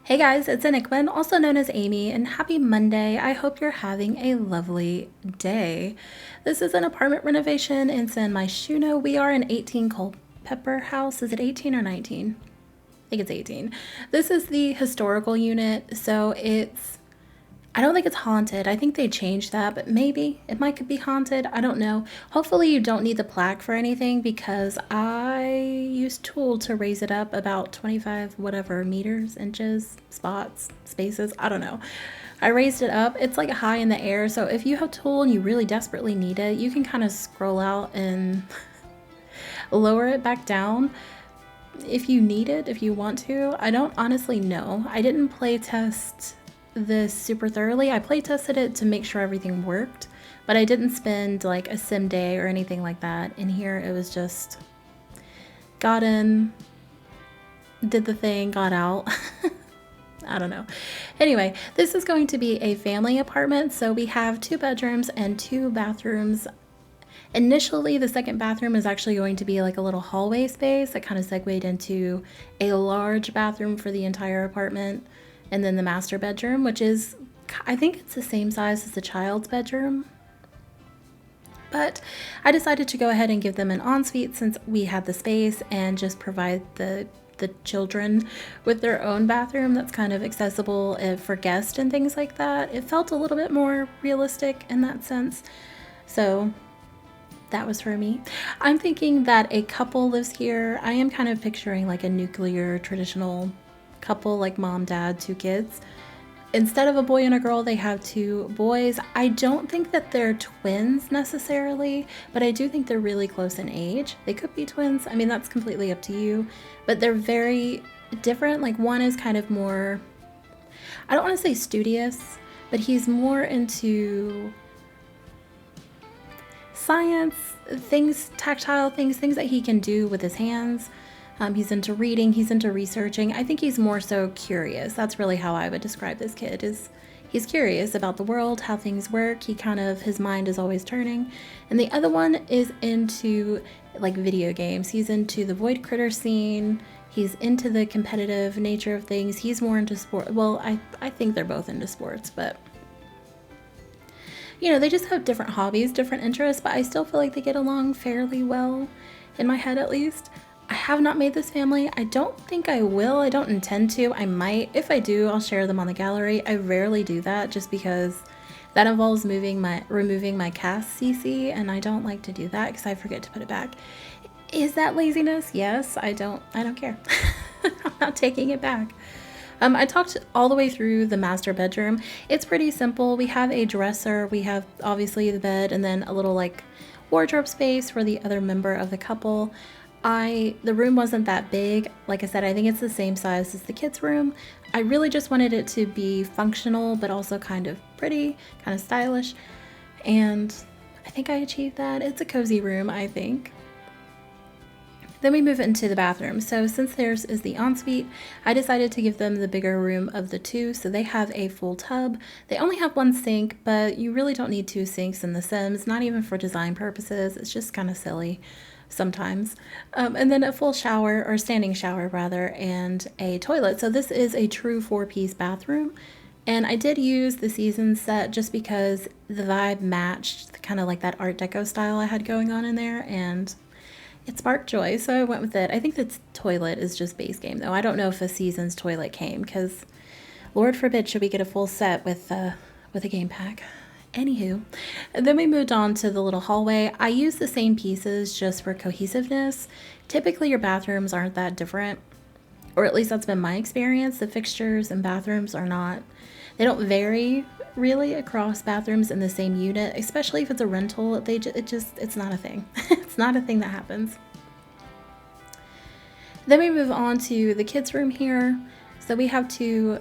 Hey guys, it's ANicWin, also known as Amy, and happy Monday. I hope you're having a lovely day. This is an apartment renovation in Myshuno. We are in 18 Culpepper house. Is it 18 or 19? I think it's 18. This is the historical unit, so I don't think it's haunted. I think they changed that, but maybe it might be haunted. I don't know. Hopefully you don't need the plaque for anything because I used tool to raise it up about 25 whatever meters, inches, spots, spaces. I don't know. I raised it up. It's like high in the air. So if you have tool and you really desperately need it, you can kind of scroll out and lower it back down if you need it, if you want to. I don't honestly know. I didn't play test this super thoroughly. I play tested it to make sure everything worked, but I didn't spend like a sim day or anything like that in here. It was just got in, did the thing, got out. I don't know. Anyway, this is going to be a family apartment, so we have 2 bedrooms and 2 bathrooms. Initially, the second bathroom is actually going to be like a little hallway space that kind of segued into a large bathroom for the entire apartment. And then the master bedroom, which is, I think it's the same size as the child's bedroom. But I decided to go ahead and give them an ensuite since we had the space and just provide the children with their own bathroom that's kind of accessible for guests and things like that. It felt a little bit more realistic in that sense. So that was for me. I'm thinking that a couple lives here. I am kind of picturing like a nuclear traditional couple, like mom, dad, 2 kids. Instead of a boy and a girl, they have 2 boys. I don't think that they're twins necessarily, but I do think they're really close in age. They could be twins. I mean, that's completely up to you, but they're very different. Like one is kind of more, I don't want to say studious, but he's more into science, things, tactile things that he can do with his hands. He's into reading, he's into researching. I think he's more so curious. That's really how I would describe this kid, is he's curious about the world, how things work. His mind is always turning. And the other one is into like video games. He's into the void critter scene. He's into the competitive nature of things. He's more into sport. Well, I think they're both into sports, but you know, they just have different hobbies, different interests, but I still feel like they get along fairly well, in my head at least. I have not made this family. I don't think I will. I don't intend to. I might. If I do, I'll share them on the gallery. I rarely do that just because that involves removing my cast CC, and I don't like to do that because I forget to put it back. Is that laziness? Yes. I don't care. I'm not taking it back. I talked all the way through the master bedroom. It's pretty simple. We have a dresser. We have obviously the bed and then a little like wardrobe space for the other member of the couple. The room wasn't that big. Like I said, I think it's the same size as the kids' room. I really just wanted it to be functional, but also kind of pretty, kind of stylish. And I think I achieved that. It's a cozy room, I think. Then we move into the bathroom. So since theirs is the ensuite, I decided to give them the bigger room of the 2. So they have a full tub. They only have 1 sink, but you really don't need 2 sinks in The Sims, not even for design purposes. It's just kind of silly sometimes. And then a full shower, or standing shower rather, and a toilet. So this is a true 4-piece bathroom. And I did use the season set just because the vibe matched kind of like that Art Deco style I had going on in there, and it sparked joy, so I went with it. I think the toilet is just base game though. I don't know if a season's toilet came, because Lord forbid should we get a full set with a game pack. Anywho, and then we moved on to the little hallway. I used the same pieces just for cohesiveness. Typically your bathrooms aren't that different, or at least that's been my experience. The fixtures and bathrooms they don't vary really across bathrooms in the same unit, especially if it's a rental. It's not a thing. It's not a thing that happens. Then we move on to the kids' room here. So we have 2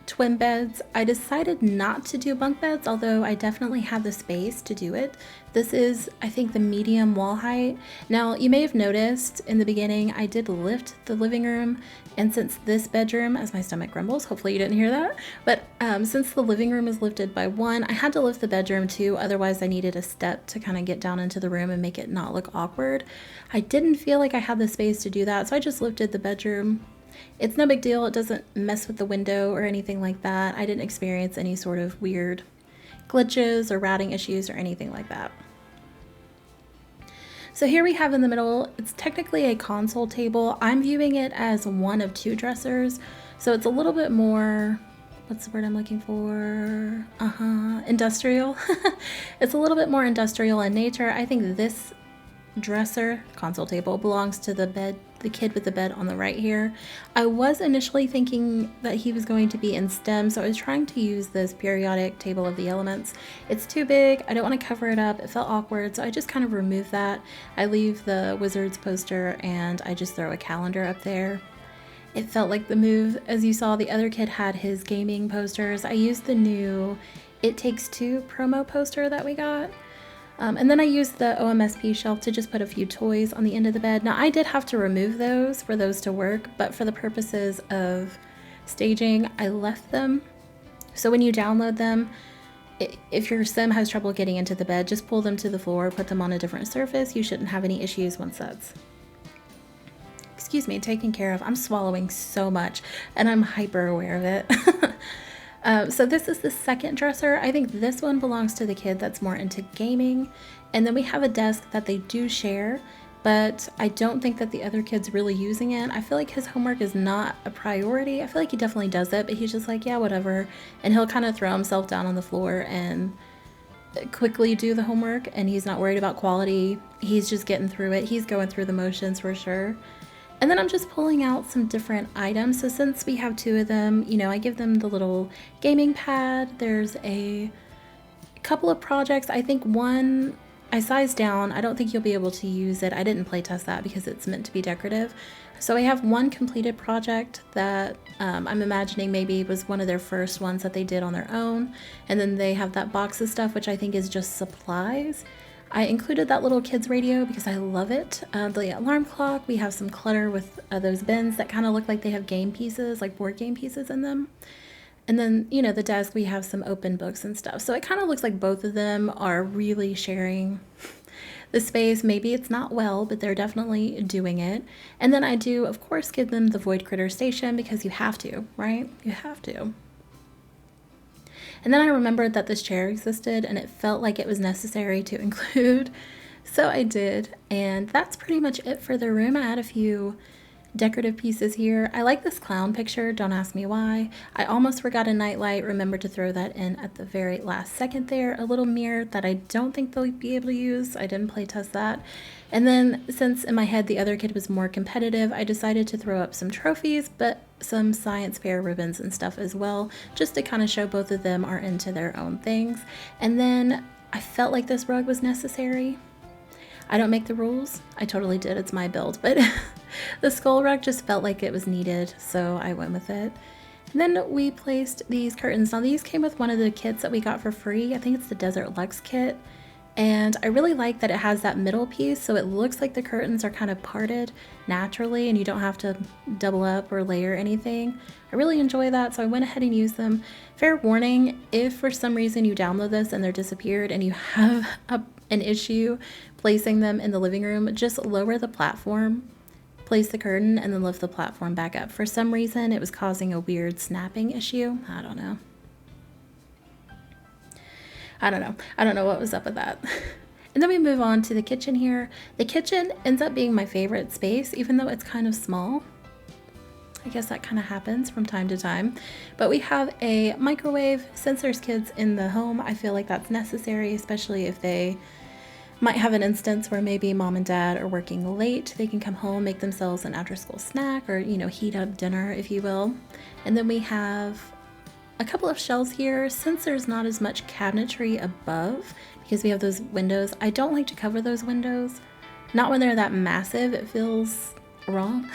twin beds. I decided not to do bunk beds, although I definitely have the space to do it. This is, I think, the medium wall height. Now, you may have noticed in the beginning, I did lift the living room, and since this bedroom, as my stomach grumbles, hopefully you didn't hear that, but since the living room is lifted by 1, I had to lift the bedroom too, otherwise I needed a step to kind of get down into the room and make it not look awkward. I didn't feel like I had the space to do that, so I just lifted the bedroom It's no big deal. It doesn't mess with the window or anything like that. I didn't experience any sort of weird glitches or routing issues or anything like that. So here we have in the middle, it's technically a console table. I'm viewing it as one of two dressers. So it's a little bit more, what's the word I'm looking for? Industrial. It's a little bit more industrial in nature. I think this dresser console table belongs to the bed, the kid with the bed on the right here. I was initially thinking that he was going to be in STEM, so I was trying to use this periodic table of the elements. It's too big. I don't want to cover it up. It felt awkward, so I just kind of removed that. I leave the Wizards poster and I just throw a calendar up there. It felt like the move. As you saw, the other kid had his gaming posters. I used the new It Takes Two promo poster that we got. And then I used the OMSP shelf to just put a few toys on the end of the bed. Now I did have to remove those for those to work, but for the purposes of staging, I left them. So when you download them, if your sim has trouble getting into the bed, just pull them to the floor, put them on a different surface. You shouldn't have any issues once that's, excuse me, taken care of. I'm swallowing so much and I'm hyper aware of it. So this is the second dresser. I think this one belongs to the kid that's more into gaming. And then we have a desk that they do share, but I don't think that the other kid's really using it. I feel like his homework is not a priority. I feel like he definitely does it, but he's just like, yeah, whatever. And he'll kind of throw himself down on the floor and quickly do the homework, and he's not worried about quality. He's just getting through it. He's going through the motions for sure. And then I'm just pulling out some different items. So since we have two of them, you know, I give them the little gaming pad. There's a couple of projects. I think one I sized down. I don't think you'll be able to use it. I didn't play test that because it's meant to be decorative. So I have one completed project that I'm imagining maybe was one of their first ones that they did on their own. And then they have that box of stuff, which I think is just supplies. I included that little kids radio because I love it. The alarm clock, we have some clutter with those bins that kind of look like they have game pieces, like board game pieces in them. And then, you know, the desk, we have some open books and stuff. So it kind of looks like both of them are really sharing the space. Maybe it's not well, but they're definitely doing it. And then I do, of course, give them the Void Critter station because you have to, right? You have to. And then I remembered that this chair existed and it felt like it was necessary to include. So I did. And that's pretty much it for the room. I had a few decorative pieces here. I like this clown picture. Don't ask me why. I almost forgot a nightlight. Remembered to throw that in at the very last second there. A little mirror that I don't think they'll be able to use. I didn't play test that. And then since in my head the other kid was more competitive, I decided to throw up some trophies, but some science fair ribbons and stuff as well, just to kind of show both of them are into their own things. And then I felt like this rug was necessary. I don't make the rules. I totally did. It's my build, but the skull rug just felt like it was needed, so I went with it. And then we placed these curtains. Now these came with one of the kits that we got for free. I think it's the Desert Luxe kit. And I really like that it has that middle piece, so it looks like the curtains are kind of parted naturally and you don't have to double up or layer anything. I really enjoy that, so I went ahead and used them. Fair warning, if for some reason you download this and they're disappeared and you have an issue placing them in the living room, just lower the platform, place the curtain, and then lift the platform back up. For some reason, it was causing a weird snapping issue. I don't know. I don't know what was up with that. And then we move on to the kitchen here. The kitchen ends up being my favorite space, even though it's kind of small. I guess that kind of happens from time to time. But we have a microwave. Since there's kids in the home, I feel like that's necessary, especially if they might have an instance where maybe mom and dad are working late. They can come home, make themselves an after-school snack, or, you know, heat up dinner, if you will. And then we have a couple of shelves here. Since there's not as much cabinetry above because we have those windows, I don't like to cover those windows. Not when they're that massive. It feels wrong.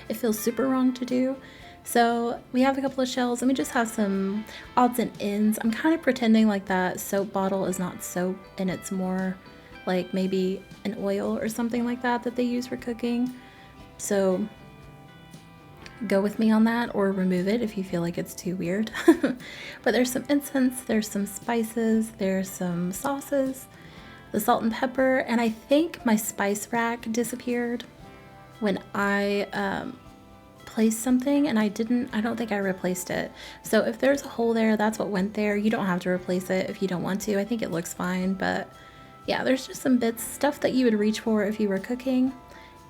It feels super wrong to do. So we have a couple of shelves and we just have some odds and ends. I'm kind of pretending like that soap bottle is not soap and it's more like maybe an oil or something like that that they use for cooking. So go with me on that, or remove it if you feel like it's too weird. But there's some incense, there's some spices, there's some sauces, the salt and pepper, and I think my spice rack disappeared when I replace something and I don't think I replaced it. So if there's a hole there, that's what went there. You don't have to replace it if you don't want to. I think it looks fine, but yeah, there's just some bits, stuff that you would reach for if you were cooking.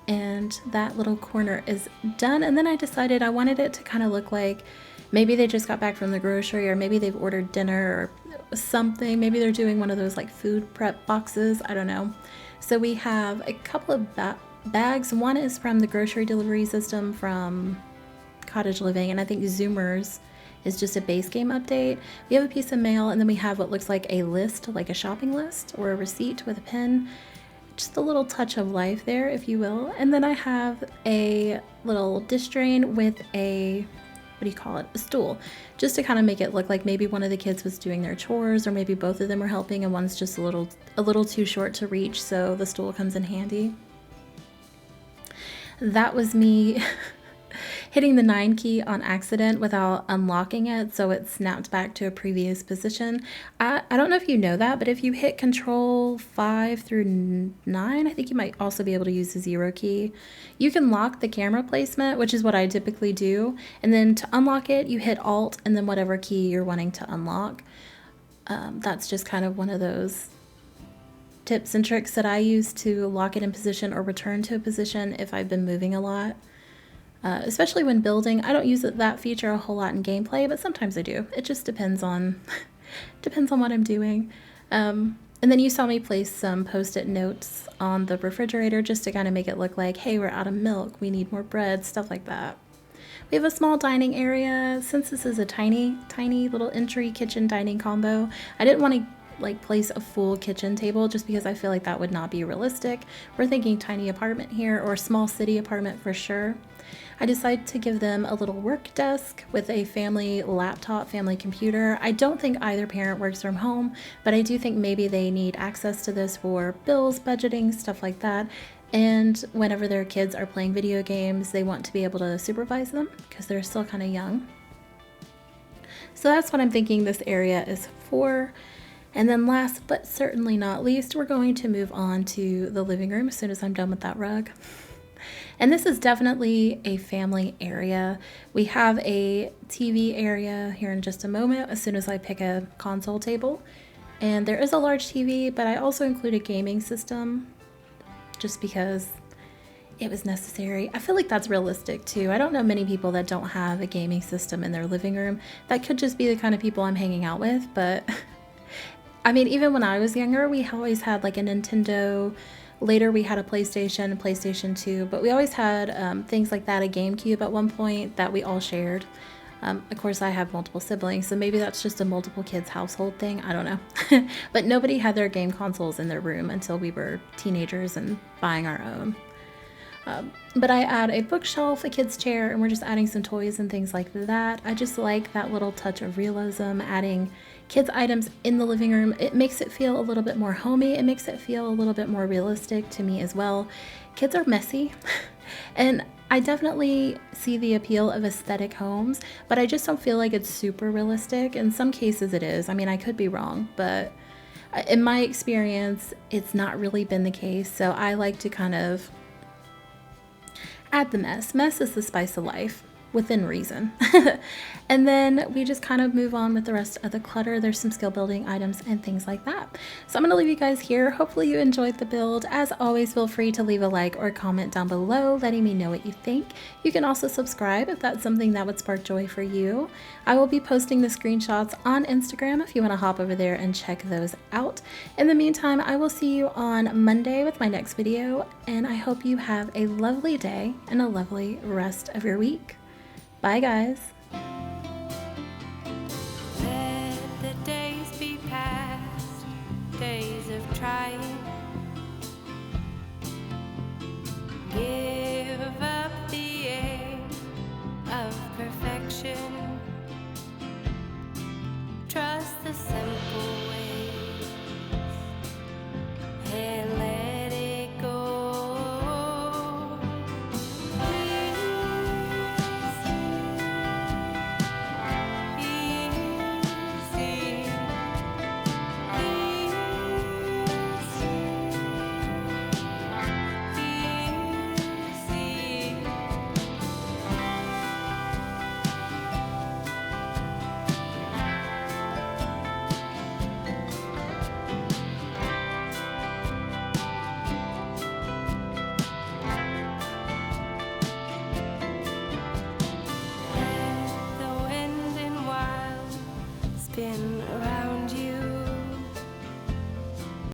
And that little corner is done. And then I decided I wanted it to kind of look like maybe they just got back from the grocery, or maybe they've ordered dinner or something. Maybe they're doing one of those like food prep boxes. I don't know. So we have a couple of bags. One is from the grocery delivery system from Cottage Living, and I think Zoomers is just a base game update. We have a piece of mail, and then we have what looks like a list, like a shopping list or a receipt with a pen. Just a little touch of life there, if you will. And then I have a little dish drain with a, what do you call it, a stool, just to kind of make it look like maybe one of the kids was doing their chores, or maybe both of them were helping and one's just a little too short to reach, so the stool comes in handy. That was me hitting the 9 key on accident without unlocking it, so it snapped back to a previous position. I don't know if you know that, but if you hit Control 5 through 9, I think you might also be able to use the 0 key. You can lock the camera placement, which is what I typically do, and then to unlock it, you hit Alt and then whatever key you're wanting to unlock. That's just kind of one of those tips and tricks that I use to lock it in position or return to a position if I've been moving a lot. Especially when building. I don't use that feature a whole lot in gameplay, but sometimes I do. It just depends on what I'm doing. And then you saw me place some post-it notes on the refrigerator just to kind of make it look like, hey, we're out of milk, we need more bread, stuff like that. We have a small dining area. Since this is a tiny little entry kitchen dining combo, I didn't want to like place a full kitchen table just because I feel like that would not be realistic. We're thinking tiny apartment here, or small city apartment for sure. I decided to give them a little work desk with a family laptop, family computer. I don't think either parent works from home, but I do think maybe they need access to this for bills, budgeting, stuff like that. And whenever their kids are playing video games, they want to be able to supervise them because they're still kind of young. So that's what I'm thinking this area is for. And then last but certainly not least, we're going to move on to the living room as soon as I'm done with that rug. And this is definitely a family area. We have a TV area here in just a moment as soon as I pick a console table. And there is a large TV, but I also include a gaming system just because it was necessary. I feel like that's realistic too. I don't know many people that don't have a gaming system in their living room. That could just be the kind of people I'm hanging out with, but I mean, even when I was younger, we always had like a Nintendo. Later we had a PlayStation 2, but we always had things like that, a GameCube at one point that we all shared. Of course, I have multiple siblings, so maybe that's just a multiple kids household thing. I don't know. But nobody had their game consoles in their room until we were teenagers and buying our own. But I add a bookshelf, a kid's chair, and we're just adding some toys and things like that. I just like that little touch of realism, adding kids' items in the living room. It makes it feel a little bit more homey. It makes it feel a little bit more realistic to me as well. Kids are messy, and I definitely see the appeal of aesthetic homes, but I just don't feel like it's super realistic. In some cases it is. I mean, I could be wrong, but in my experience, it's not really been the case. So I like to kind of add the mess. Mess is the spice of life, within reason. And then we just kind of move on with the rest of the clutter. There's some skill building items and things like that. So I'm going to leave you guys here. Hopefully you enjoyed the build. As always, feel free to leave a like or comment down below letting me know what you think. You can also subscribe if that's something that would spark joy for you. I will be posting the screenshots on Instagram if you want to hop over there and check those out. In the meantime, I will see you on Monday with my next video, and I hope you have a lovely day and a lovely rest of your week. Bye, guys. Let the days be past, days of trying. Give up the aim of perfection. Trust the